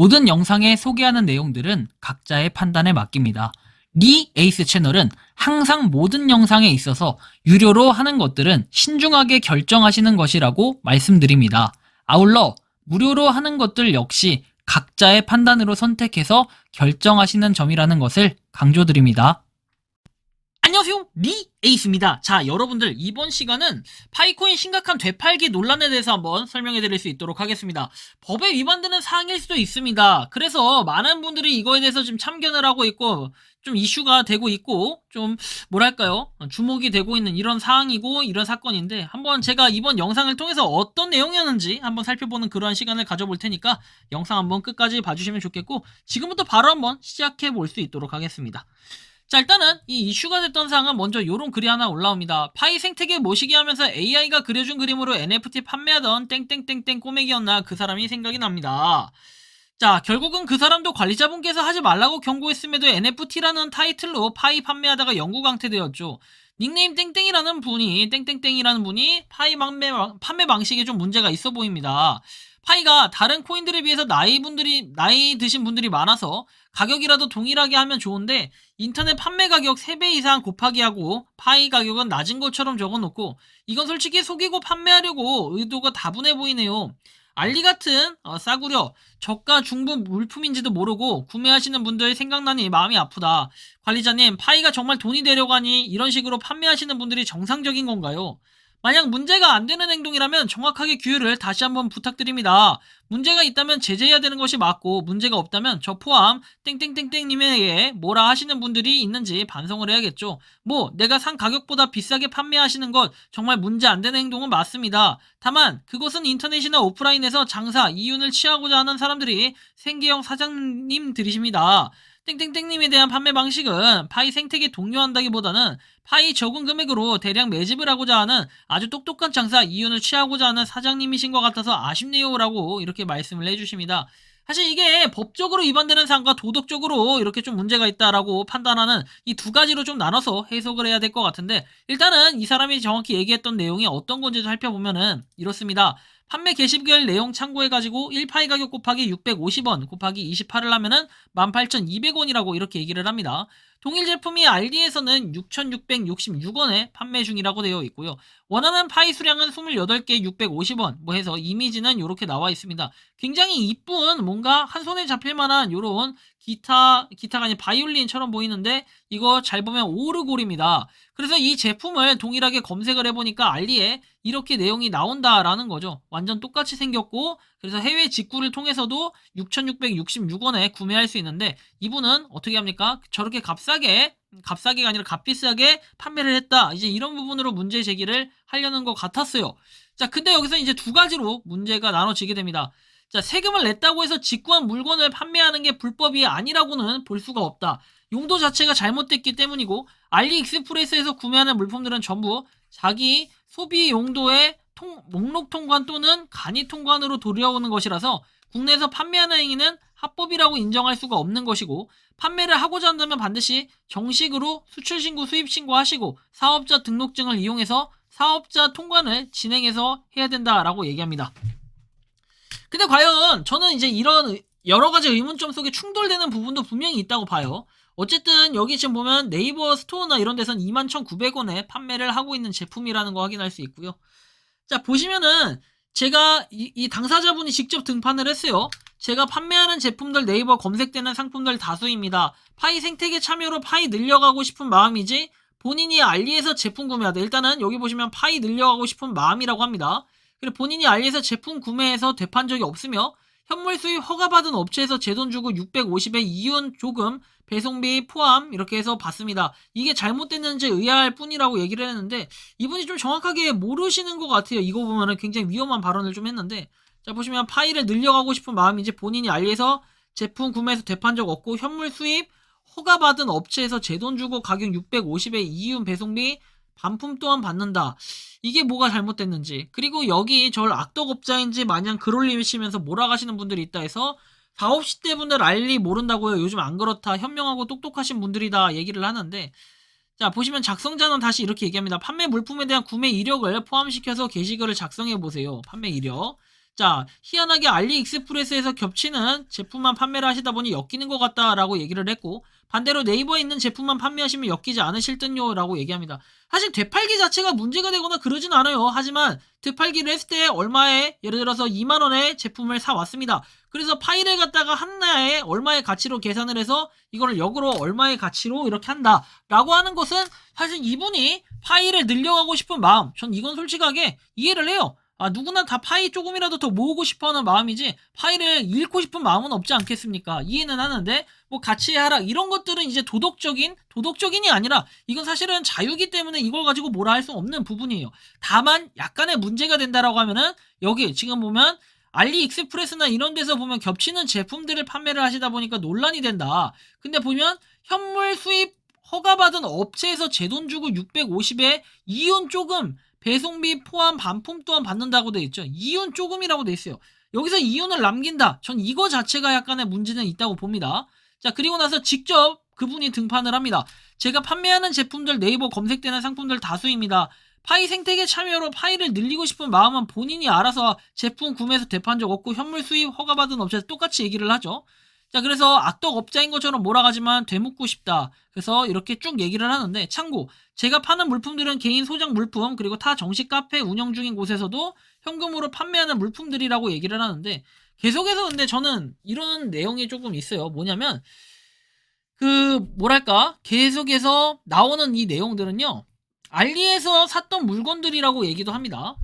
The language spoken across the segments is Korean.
모든 영상에 소개하는 내용들은 각자의 판단에 맡깁니다. 리 에이스 채널은 항상 모든 영상에 있어서 유료로 하는 것들은 신중하게 결정하시는 것이라고 말씀드립니다. 아울러 무료로 하는 것들 역시 각자의 판단으로 선택해서 결정하시는 점이라는 것을 강조드립니다. 안녕하세요, 리 에이스입니다. 자, 여러분들 이번 시간은 파이코인 심각한 되팔기 논란에 대해서 한번 설명해 드릴 수 있도록 하겠습니다. 법에 위반되는 사항일 수도 있습니다. 그래서 많은 분들이 이거에 대해서 지금 참견을 하고 있고 좀 이슈가 되고 있고 좀 뭐랄까요, 주목이 되고 있는 이런 사항이고 이런 사건인데, 한번 제가 이번 영상을 통해서 어떤 내용이었는지 한번 살펴보는 그러한 시간을 가져볼 테니까 영상 한번 끝까지 봐주시면 좋겠고, 지금부터 바로 한번 시작해 볼 수 있도록 하겠습니다. 자, 일단은 이 이슈가 됐던 사항은 먼저 요런 글이 하나 올라옵니다. 파이 생태계 모시기 하면서 AI가 그려준 그림으로 NFT 판매하던 땡땡땡땡 꼬맥이었나, 그 사람이 생각이 납니다. 자, 결국은 그 사람도 관리자분께서 하지 말라고 경고했음에도 NFT라는 타이틀로 파이 판매하다가 영구 강퇴되었죠. 닉네임 땡땡이라는 분이 파이 판매 방식에 좀 문제가 있어 보입니다. 파이가 다른 코인들에 비해서 나이 드신 분들이 많아서 가격이라도 동일하게 하면 좋은데, 인터넷 판매 가격 3배 이상 곱하기 하고 파이 가격은 낮은 것처럼 적어놓고, 이건 솔직히 속이고 판매하려고 의도가 다분해 보이네요. 알리 같은 싸구려 저가 중부 물품인지도 모르고 구매하시는 분들 생각나니 마음이 아프다. 관리자님, 파이가 정말 돈이 되려고 하니 이런 식으로 판매하시는 분들이 정상적인 건가요? 만약 문제가 안 되는 행동이라면 정확하게 규율을 다시 한번 부탁드립니다. 문제가 있다면 제재해야 되는 것이 맞고, 문제가 없다면 저 포함 땡땡땡땡님에게 뭐라 하시는 분들이 있는지 반성을 해야겠죠. 내가 산 가격보다 비싸게 판매하시는 것 정말 문제 안 되는 행동은 맞습니다. 다만 그것은 인터넷이나 오프라인에서 장사, 이윤을 취하고자 하는 사람들이 생계형 사장님들이십니다. 땡땡땡님에 대한 판매 방식은 파이 생태계 독려한다기보다는 파이 적은 금액으로 대량 매집을 하고자 하는 아주 똑똑한 장사, 이윤을 취하고자 하는 사장님이신 것 같아서 아쉽네요 라고 이렇게 말씀을 해주십니다. 사실 이게 법적으로 위반되는 사항과 도덕적으로 이렇게 좀 문제가 있다라고 판단하는 이 두 가지로 좀 나눠서 해석을 해야 될 것 같은데, 일단은 이 사람이 정확히 얘기했던 내용이 어떤 건지 살펴보면은 이렇습니다. 판매 게시글 내용 참고해가지고 1파이 가격 곱하기 650원 곱하기 28을 하면은 18,200원이라고 이렇게 얘기를 합니다. 동일 제품이 알리에서는 6,666원에 판매 중이라고 되어 있고요. 원하는 파이 수량은 28개 650원 해서 이미지는 이렇게 나와 있습니다. 굉장히 이쁜, 뭔가 한 손에 잡힐 만한 요런 기타가 아닌 바이올린처럼 보이는데, 이거 잘 보면 오르골입니다. 그래서 이 제품을 동일하게 검색을 해보니까 알리에 이렇게 내용이 나온다라는 거죠. 완전 똑같이 생겼고, 그래서 해외 직구를 통해서도 6,666원에 구매할 수 있는데, 이분은 어떻게 합니까? 저렇게 값싸게가 아니라 값비싸게 판매를 했다. 이제 이런 부분으로 문제 제기를 하려는 것 같았어요. 자, 근데 여기서 이제 두 가지로 문제가 나눠지게 됩니다. 자, 세금을 냈다고 해서 직구한 물건을 판매하는 게 불법이 아니라고는 볼 수가 없다. 용도 자체가 잘못됐기 때문이고, 알리익스프레스에서 구매하는 물품들은 전부 자기 소비 용도의 목록 통관 또는 간이 통관으로 들여오는 것이라서 국내에서 판매하는 행위는 합법이라고 인정할 수가 없는 것이고, 판매를 하고자 한다면 반드시 정식으로 수출신고, 수입신고 하시고 사업자 등록증을 이용해서 사업자 통관을 진행해서 해야 된다라고 얘기합니다. 근데 과연 저는 이제 이런 여러가지 의문점 속에 충돌되는 부분도 분명히 있다고 봐요. 어쨌든 여기 지금 보면 네이버 스토어나 이런 데선 21,900원에 판매를 하고 있는 제품이라는 거 확인할 수 있고요. 자, 보시면은 제가 이 당사자분이 직접 등판을 했어요. 제가 판매하는 제품들 네이버 검색되는 상품들 다수입니다. 파이 생태계 참여로 파이 늘려가고 싶은 마음이지 본인이 알리에서 제품 구매하다. 일단은 여기 보시면 파이 늘려가고 싶은 마음이라고 합니다. 그리고 본인이 알리에서 제품 구매해서 되판 적이 없으며 현물 수입 허가받은 업체에서 제 돈 주고 650에 이윤 조금 배송비 포함 이렇게 해서 받습니다. 이게 잘못됐는지 의아할 뿐이라고 얘기를 했는데, 이분이 좀 정확하게 모르시는 것 같아요. 이거 보면은 굉장히 위험한 발언을 좀 했는데, 자, 보시면 파이를 늘려가고 싶은 마음인지 본인이 알리에서 제품 구매해서 되판 적 없고 현물 수입 허가받은 업체에서 제 돈 주고 가격 650에 이윤 배송비 반품 또한 받는다. 이게 뭐가 잘못됐는지, 그리고 여기 절 악덕업자인지 마냥 글 올리시면서 몰아가시는 분들이 있다 해서 40, 50대 분들 알리 모른다고요. 요즘 안 그렇다. 현명하고 똑똑하신 분들이다 얘기를 하는데, 자, 보시면 작성자는 다시 이렇게 얘기합니다. 판매 물품에 대한 구매 이력을 포함시켜서 게시글을 작성해 보세요. 판매 이력. 자, 희한하게 알리익스프레스에서 겹치는 제품만 판매를 하시다 보니 엮이는 것 같다라고 얘기를 했고, 반대로 네이버에 있는 제품만 판매하시면 엮이지 않으실 듯요 라고 얘기합니다. 사실 되팔기 자체가 문제가 되거나 그러진 않아요. 하지만 되팔기를 했을 때 얼마에, 예를 들어서 2만원의 제품을 사왔습니다. 그래서 파일을 갖다가 하나에 얼마의 가치로 계산을 해서 이거를 역으로 얼마의 가치로 이렇게 한다 라고 하는 것은 사실 이분이 파일을 늘려가고 싶은 마음, 전 이건 솔직하게 이해를 해요. 누구나 다 파일 조금이라도 더 모으고 싶어하는 마음이지 파일을 잃고 싶은 마음은 없지 않겠습니까? 이해는 하는데 뭐 가치의 하락 이런 것들은 이제 도덕적인이 아니라 이건 사실은 자유기 때문에 이걸 가지고 뭐라 할 수 없는 부분이에요. 다만 약간의 문제가 된다라고 하면은 여기 지금 보면 알리익스프레스나 이런 데서 보면 겹치는 제품들을 판매를 하시다 보니까 논란이 된다. 근데 보면 현물 수입 허가받은 업체에서 제 돈 주고 650에 이윤 조금 배송비 포함 반품 또한 받는다고 돼 있죠. 이윤 조금이라고 돼 있어요. 여기서 이윤을 남긴다. 전 이거 자체가 약간의 문제는 있다고 봅니다. 자, 그리고 나서 직접 그분이 등판을 합니다. 제가 판매하는 제품들 네이버 검색되는 상품들 다수입니다. 파이 생태계 참여로 파이를 늘리고 싶은 마음은 본인이 알아서 제품 구매해서 대판 적 없고 현물 수입 허가받은 업체에서 똑같이 얘기를 하죠. 자, 그래서 악덕업자인 것처럼 몰아가지만 되묻고 싶다. 그래서 이렇게 쭉 얘기를 하는데, 참고 제가 파는 물품들은 개인 소장 물품 그리고 타 정식 카페 운영 중인 곳에서도 현금으로 판매하는 물품들이라고 얘기를 하는데, 계속해서 근데 저는 이런 내용이 조금 있어요. 뭐냐면 뭐랄까 계속해서 나오는 이 내용들은요, 알리에서 샀던 물건들이라고 얘기도 합니다.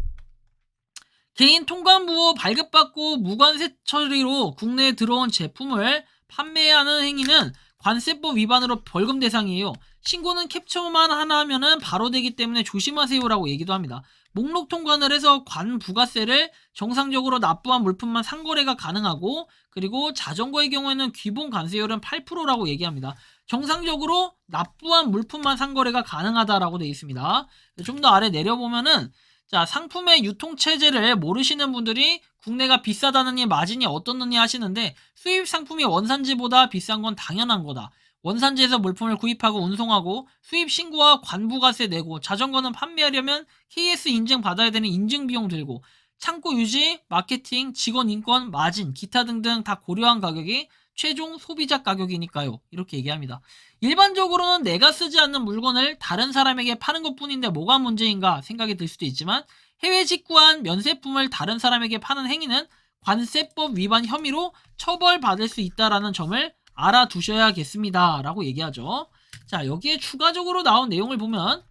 개인 통관부 후 발급받고 무관세 처리로 국내에 들어온 제품을 판매하는 행위는 관세법 위반으로 벌금 대상이에요. 신고는 캡처만 하나 하면은 바로 되기 때문에 조심하세요라고 얘기도 합니다. 목록 통관을 해서 관부가세를 정상적으로 납부한 물품만 상거래가 가능하고, 그리고 자전거의 경우에는 기본 관세율은 8%라고 얘기합니다. 정상적으로 납부한 물품만 상거래가 가능하다라고 되어 있습니다. 좀 더 아래 내려보면은, 자, 상품의 유통체제를 모르시는 분들이 국내가 비싸다느니 마진이 어떻느니 하시는데, 수입 상품이 원산지보다 비싼 건 당연한 거다. 원산지에서 물품을 구입하고 운송하고 수입 신고와 관부가세 내고, 자전거는 판매하려면 KS 인증 받아야 되는 인증 비용 들고, 창고 유지, 마케팅, 직원 인권, 마진, 기타 등등 다 고려한 가격이 최종 소비자 가격이니까요. 이렇게 얘기합니다. 일반적으로는 내가 쓰지 않는 물건을 다른 사람에게 파는 것뿐인데 뭐가 문제인가 생각이 들 수도 있지만, 해외 직구한 면세품을 다른 사람에게 파는 행위는 관세법 위반 혐의로 처벌받을 수 있다는 점을 알아두셔야겠습니다 라고 얘기하죠. 자, 여기에 추가적으로 나온 내용을 보면,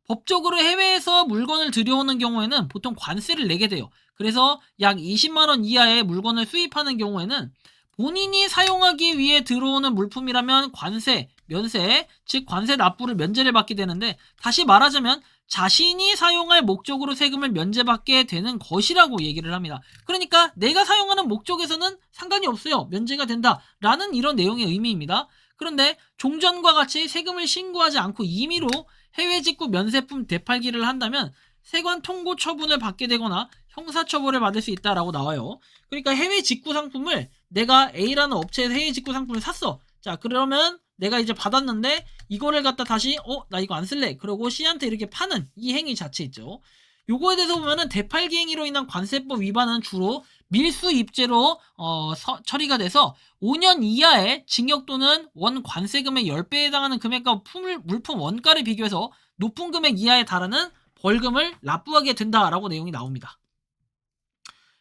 법적으로 해외에서 물건을 들여오는 경우에는 보통 관세를 내게 돼요. 그래서 약 20만원 이하의 물건을 수입하는 경우에는 본인이 사용하기 위해 들어오는 물품이라면 관세, 면세, 즉 관세 납부를 면제를 받게 되는데, 다시 말하자면 자신이 사용할 목적으로 세금을 면제받게 되는 것이라고 얘기를 합니다. 그러니까 내가 사용하는 목적에서는 상관이 없어요. 면제가 된다라는 이런 내용의 의미입니다. 그런데 종전과 같이 세금을 신고하지 않고 임의로 해외 직구 면세품 되팔기를 한다면 세관 통고 처분을 받게 되거나 형사처벌을 받을 수 있다라고 나와요. 그러니까 해외 직구 상품을 내가 A라는 업체에서 해외 직구 상품을 샀어. 자, 그러면 내가 이제 받았는데 이거를 갖다 다시 나 이거 안 쓸래 그러고 C한테 이렇게 파는 이 행위 자체 있죠. 요거에 대해서 보면은 되팔기 행위로 인한 관세법 위반은 주로 밀수입죄로 처리가 돼서 5년 이하의 징역 또는 원 관세금의 10배에 해당하는 금액과 물품 원가를 비교해서 높은 금액 이하에 달하는 벌금을 납부하게 된다라고 내용이 나옵니다.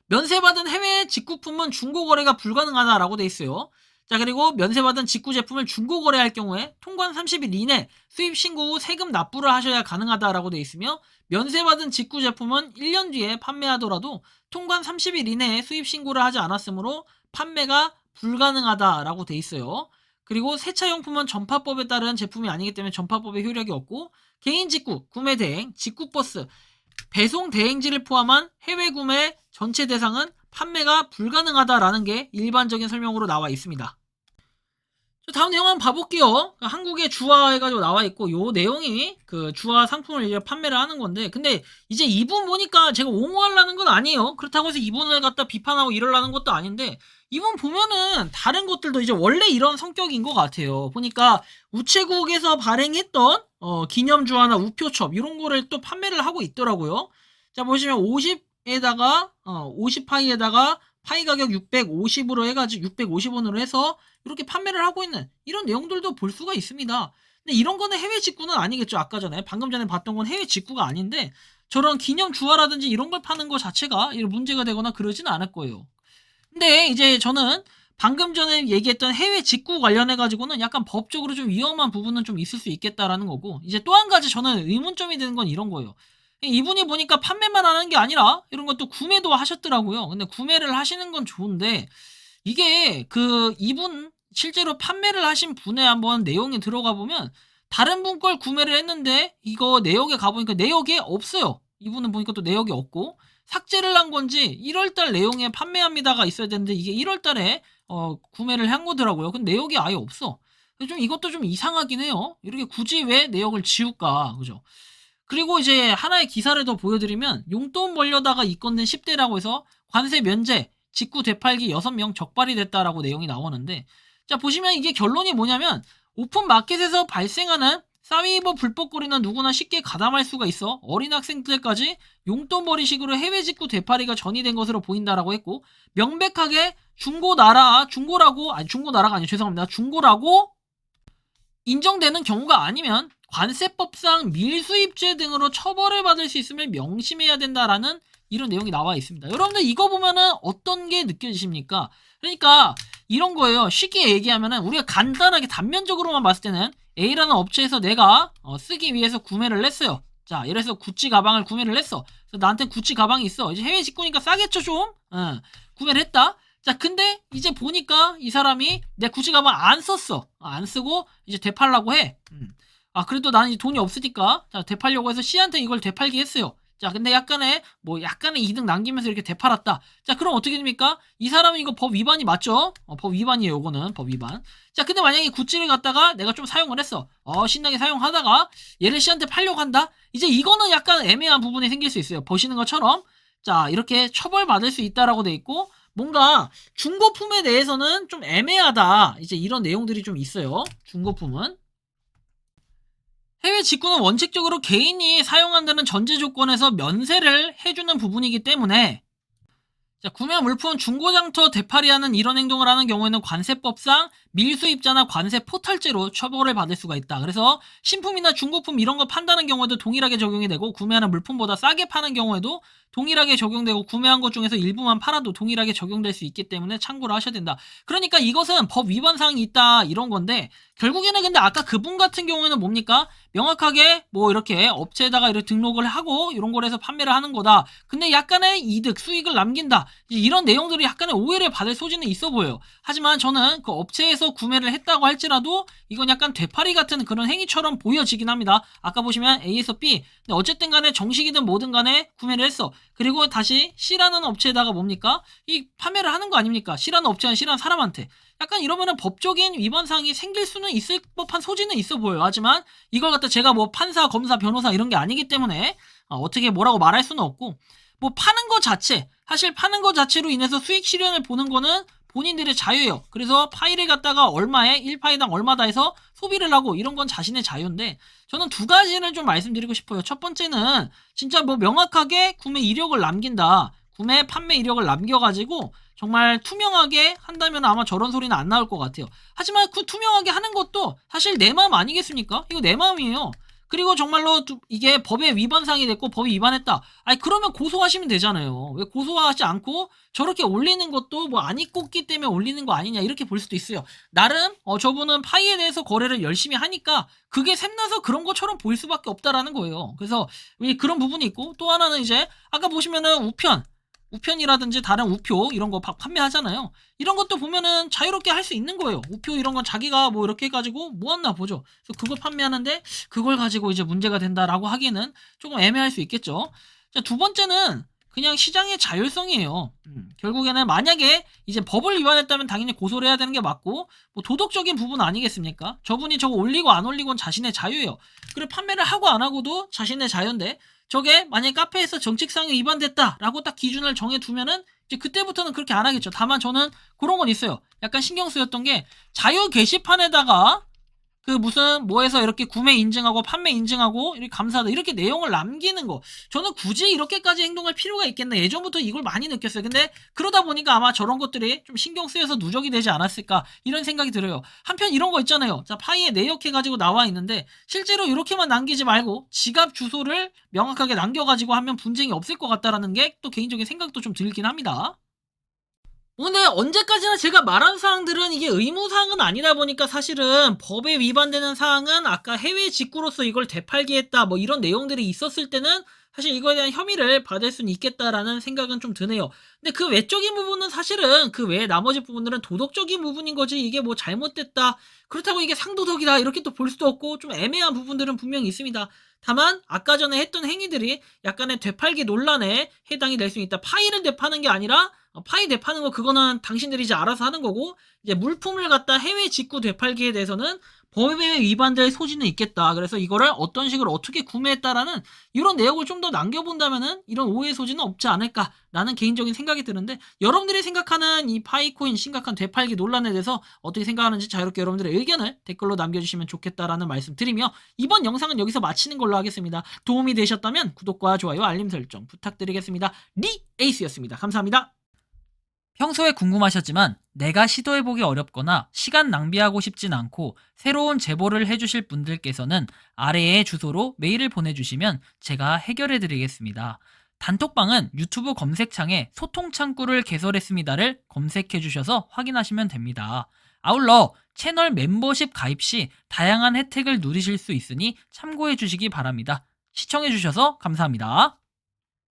면세받은 해외 직구품은 중고거래가 불가능하다라고 돼 있어요. 자, 그리고 면세받은 직구 제품을 중고거래할 경우에 통관 30일 이내 수입 신고 후 세금 납부를 하셔야 가능하다라고 돼 있으며, 면세받은 직구 제품은 1년 뒤에 판매하더라도 통관 30일 이내에 수입 신고를 하지 않았으므로 판매가 불가능하다라고 돼 있어요. 그리고 세차용품은 전파법에 따른 제품이 아니기 때문에 전파법의 효력이 없고, 개인 직구, 구매 대행, 직구버스, 배송 대행지를 포함한 해외 구매 전체 대상은 판매가 불가능하다라는 게 일반적인 설명으로 나와 있습니다. 다음 내용 한번 봐볼게요. 한국의 주화 해가지고 나와 있고, 요 내용이 그 주화 상품을 이제 판매를 하는 건데, 근데 이제 이분 보니까 제가 옹호하려는 건 아니에요. 그렇다고 해서 이분을 갖다 비판하고 이러려는 것도 아닌데, 이분 보면은 다른 것들도 이제 원래 이런 성격인 것 같아요. 보니까 우체국에서 발행했던 기념주화나 우표첩 이런 거를 또 판매를 하고 있더라고요. 자, 보시면 50에다가 50파이에다가 파이 가격 650으로 해가지고 650원으로 해서 이렇게 판매를 하고 있는 이런 내용들도 볼 수가 있습니다. 근데 이런 거는 해외 직구는 아니겠죠. 아까 전에 방금 전에 봤던 건 해외 직구가 아닌데 저런 기념 주화라든지 이런 걸 파는 거 자체가 문제가 되거나 그러지는 않을 거예요. 근데 이제 저는 방금 전에 얘기했던 해외 직구 관련해 가지고는 약간 법적으로 좀 위험한 부분은 좀 있을 수 있겠다라는 거고, 이제 또 한 가지 저는 의문점이 드는 건 이런 거예요. 이분이 보니까 판매만 하는 게 아니라 이런 것도 구매도 하셨더라고요. 근데 구매를 하시는 건 좋은데 이게 이분 실제로 판매를 하신 분의 한번 내용에 들어가 보면 다른 분 걸 구매를 했는데 이거 내역에 가보니까 내역이 없어요. 이분은 보니까 또 내역이 없고 삭제를 한 건지 1월달 내용에 판매합니다가 있어야 되는데 이게 1월달에 구매를 한 거더라고요. 근데 내역이 아예 없어. 좀 이것도 좀 이상하긴 해요. 이렇게 굳이 왜 내역을 지울까, 그죠? 그리고 이제 하나의 기사를 더 보여드리면 용돈 벌려다가 입건된 10대라고 해서 관세 면제, 직구 되팔기 6명 적발이 됐다라고 내용이 나오는데, 자 보시면 이게 결론이 뭐냐면 오픈 마켓에서 발생하는 사이버 불법거리는 누구나 쉽게 가담할 수가 있어 어린 학생들까지 용돈벌이식으로 해외 직구 되팔이가 전이된 것으로 보인다라고 했고, 명백하게 중고라고 인정되는 경우가 아니면 관세법상 밀수입죄 등으로 처벌을 받을 수 있음을 명심해야 된다라는 이런 내용이 나와 있습니다. 여러분들 이거 보면은 어떤 게 느껴지십니까? 그러니까 이런 거예요. 쉽게 얘기하면은 우리가 간단하게 단면적으로만 봤을 때는 A라는 업체에서 내가 쓰기 위해서 구매를 했어요. 자, 예를 들어서 구찌 가방을 구매를 했어. 그래서 나한테 구찌 가방이 있어. 이제 해외 직구니까 싸겠죠 좀? 구매를 했다. 자, 근데 이제 보니까 이 사람이 내 구찌 가방 안 썼어. 안 쓰고 이제 되팔라고 해. 그래도 나는 돈이 없으니까 자, 되팔려고 해서 C한테 이걸 되팔게 했어요. 자, 근데 약간의 이득 남기면서 이렇게 되팔았다. 자, 그럼 어떻게 됩니까? 이 사람은 이거 법 위반이 맞죠? 법 위반이에요, 요거는. 법 위반. 자, 근데 만약에 구찌를 갖다가 내가 좀 사용을 했어. 신나게 사용하다가 얘를 C한테 팔려고 한다? 이제 이거는 약간 애매한 부분이 생길 수 있어요. 보시는 것처럼. 자, 이렇게 처벌받을 수 있다라고 돼 있고, 뭔가 중고품에 대해서는 좀 애매하다. 이제 이런 내용들이 좀 있어요. 중고품은. 해외 직구는 원칙적으로 개인이 사용한다는 전제 조건에서 면세를 해주는 부분이기 때문에, 자, 구매 물품 중고장터 되팔이하는 이런 행동을 하는 경우에는 관세법상 밀수입자나 관세 포탈죄로 처벌을 받을 수가 있다. 그래서 신품이나 중고품 이런 거 판다는 경우에도 동일하게 적용이 되고, 구매하는 물품보다 싸게 파는 경우에도 동일하게 적용되고, 구매한 것 중에서 일부만 팔아도 동일하게 적용될 수 있기 때문에 참고를 하셔야 된다. 그러니까 이것은 법 위반 사항이 있다 이런 건데, 결국에는 근데 아까 그분 같은 경우에는 뭡니까? 명확하게 이렇게 업체에다가 이렇게 등록을 하고 이런 걸 해서 판매를 하는 거다. 근데 약간의 이득, 수익을 남긴다. 이런 내용들이 약간의 오해를 받을 소지는 있어 보여요. 하지만 저는 그 업체에서 구매를 했다고 할지라도 이건 약간 되팔이 같은 그런 행위처럼 보여지긴 합니다. 아까 보시면 A에서 B, 근데 어쨌든 간에 정식이든 뭐든 간에 구매를 했어. 그리고 다시 C라는 업체에다가 뭡니까? 이 판매를 하는 거 아닙니까? C라는 업체는 C라는 사람한테. 약간 이러면은 법적인 위반 사항이 생길 수는 있을 법한 소지는 있어 보여요. 하지만 이걸 갖다 제가 판사, 검사, 변호사 이런 게 아니기 때문에 어떻게 뭐라고 말할 수는 없고, 파는 거 자체, 사실 파는 거 자체로 인해서 수익 실현을 보는 거는 본인들의 자유예요. 그래서 파이를 갖다가 얼마에 1파이당 얼마다 해서 소비를 하고 이런 건 자신의 자유인데, 저는 두 가지를 좀 말씀드리고 싶어요. 첫 번째는 진짜 명확하게 구매 이력을 남긴다. 구매 판매 이력을 남겨가지고 정말 투명하게 한다면 아마 저런 소리는 안 나올 것 같아요. 하지만 그 투명하게 하는 것도 사실 내 마음 아니겠습니까? 이거 내 마음이에요. 그리고 정말로 이게 법에 위반사항이 됐고 법이 위반했다. 그러면 고소하시면 되잖아요. 왜 고소하지 않고 저렇게 올리는 것도 안 입고기 때문에 올리는 거 아니냐 이렇게 볼 수도 있어요. 나름 저분은 파이에 대해서 거래를 열심히 하니까 그게 샘나서 그런 것처럼 보일 수밖에 없다라는 거예요. 그래서 그런 부분이 있고, 또 하나는 이제 아까 보시면은 우편이라든지 다른 우표 이런 거 판매하잖아요. 이런 것도 보면은 자유롭게 할 수 있는 거예요. 우표 이런 건 자기가 이렇게 해가지고 모았나 보죠. 그래서 그걸 판매하는데 그걸 가지고 이제 문제가 된다라고 하기에는 조금 애매할 수 있겠죠. 자, 두 번째는 그냥 시장의 자율성이에요. 결국에는 만약에 이제 법을 위반했다면 당연히 고소를 해야 되는 게 맞고, 도덕적인 부분 아니겠습니까? 저분이 저거 올리고 안 올리고는 자신의 자유예요. 그리고 판매를 하고 안 하고도 자신의 자유인데, 저게 만약에 카페에서 정책상에 위반됐다라고 딱 기준을 정해두면은 이제 그때부터는 그렇게 안 하겠죠. 다만 저는 그런 건 있어요. 약간 신경 쓰였던 게 자유 게시판에다가 그 무슨 뭐에서 이렇게 구매 인증하고 판매 인증하고 이렇게 감사하다 이렇게 내용을 남기는 거 저는 굳이 이렇게까지 행동할 필요가 있겠나 예전부터 이걸 많이 느꼈어요. 근데 그러다 보니까 아마 저런 것들이 좀 신경 쓰여서 누적이 되지 않았을까 이런 생각이 들어요. 한편 이런 거 있잖아요. 자, 파이에 내역해가지고 나와 있는데 실제로 이렇게만 남기지 말고 지갑 주소를 명확하게 남겨가지고 하면 분쟁이 없을 것 같다라는 게 또 개인적인 생각도 좀 들긴 합니다. 근데 언제까지나 제가 말한 사항들은 이게 의무사항은 아니다 보니까 사실은 법에 위반되는 사항은 아까 해외 직구로서 이걸 되팔기 했다 뭐 이런 내용들이 있었을 때는 사실 이거에 대한 혐의를 받을 수는 있겠다라는 생각은 좀 드네요. 근데 그 외적인 부분은 사실은 그 외에 나머지 부분들은 도덕적인 부분인 거지 이게 뭐 잘못됐다 그렇다고 이게 상도덕이다 이렇게 또 볼 수도 없고 좀 애매한 부분들은 분명히 있습니다. 다만 아까 전에 했던 행위들이 약간의 되팔기 논란에 해당이 될 수 있다. 파이를 되파는 게 아니라 파이 되파는 거 그거는 당신들이 이제 알아서 하는 거고 이제 물품을 갖다 해외 직구 되팔기에 대해서는 법에 위반될 소지는 있겠다. 그래서 이거를 어떤 식으로 어떻게 구매했다라는 이런 내용을 좀 더 남겨본다면은 이런 오해 소지는 없지 않을까라는 개인적인 생각이 드는데 여러분들이 생각하는 이 파이코인 심각한 되팔기 논란에 대해서 어떻게 생각하는지 자유롭게 여러분들의 의견을 댓글로 남겨주시면 좋겠다라는 말씀 드리며 이번 영상은 여기서 마치는 걸로 하겠습니다. 도움이 되셨다면 구독과 좋아요 알림 설정 부탁드리겠습니다. 리 에이스였습니다. 감사합니다. 평소에 궁금하셨지만 내가 시도해보기 어렵거나 시간 낭비하고 싶진 않고 새로운 제보를 해주실 분들께서는 아래의 주소로 메일을 보내주시면 제가 해결해드리겠습니다. 단톡방은 유튜브 검색창에 소통창구를 개설했습니다를 검색해주셔서 확인하시면 됩니다. 아울러 채널 멤버십 가입 시 다양한 혜택을 누리실 수 있으니 참고해주시기 바랍니다. 시청해주셔서 감사합니다.